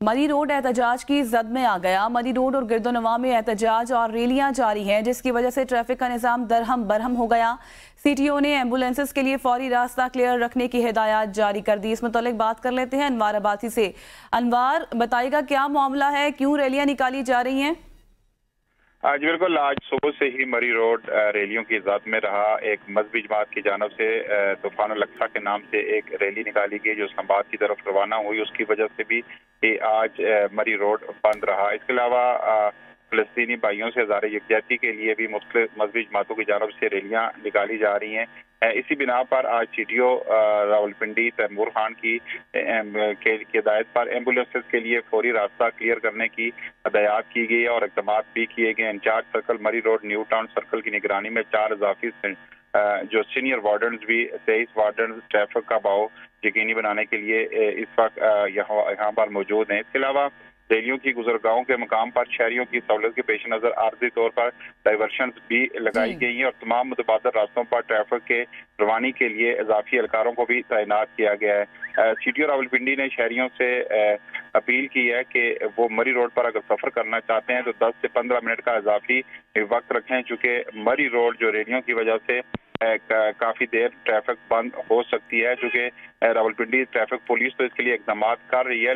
मरी रोड एहतजाज की जद में आ गया। मरी रोड और गिरदोनवा में एहतजाज और रैलियां जारी हैं, जिसकी वजह से ट्रैफिक का निज़ाम दरहम बरहम हो गया। सीटीओ ने एम्बुलेंसेस के लिए फौरी रास्ता क्लियर रखने की हिदायत जारी कर दी। इस मुतालिक बात कर लेते हैं अनवार अब्बासी से। अनवार, बताइएगा क्या मामला है, क्यों रैलियां निकाली जा रही हैं? जी बिल्कुल, आज सुबह से ही मरी रोड रैलियों की ज़द में रहा। एक मजहबी जमात की जानब से तूफान अल-अक्सा के नाम से एक रैली निकाली गई जो इस्लामाबाद की तरफ रवाना हुई। उसकी वजह से भी आज मरी रोड बंद रहा। इसके अलावा फलस्तीनी भाइयों से ज़ाहिर यकजहती के लिए भी मुख्तलिफ मजहबी जमातों की जानब से रैलियां निकाली जा रही हैं। इसी बिना पर आज सीटीओ रावलपिंडी तैमूर खान की हिदायत पर एम्बुलेंसेस के लिए फौरी रास्ता क्लियर करने की हदायत की गई है और इकदाम भी किए गए। इंचार्ज सर्कल मरी रोड न्यू टाउन सर्कल की निगरानी में 4 इजाफी जो सीनियर वार्डन भी 23 वार्डन ट्रैफिक का बहाव यकीनी बनाने के लिए इस वक्त यहाँ पर मौजूद हैं। इसके अलावा रैलियों की गुजरगाहों के मकाम पर शहरियों की सहूलत के पेश नजर आर्जी तौर पर डाइवर्शन भी लगाई गई हैं और तमाम मुतबादल रास्तों पर ट्रैफिक के रवानी के लिए इजाफी एहलकारों को भी तैनात किया गया है। सीटीओ रावलपिंडी ने शहरियों से अपील की है कि वो मरी रोड पर अगर सफर करना चाहते हैं तो 10 से 15 मिनट का इजाफी वक्त रखें, चूंकि मरी रोड जो रैलियों की वजह से काफी देर ट्रैफिक बंद हो सकती है। चूंकि रावलपिंडी ट्रैफिक पुलिस तो इसके लिए इकदाम कर रही है।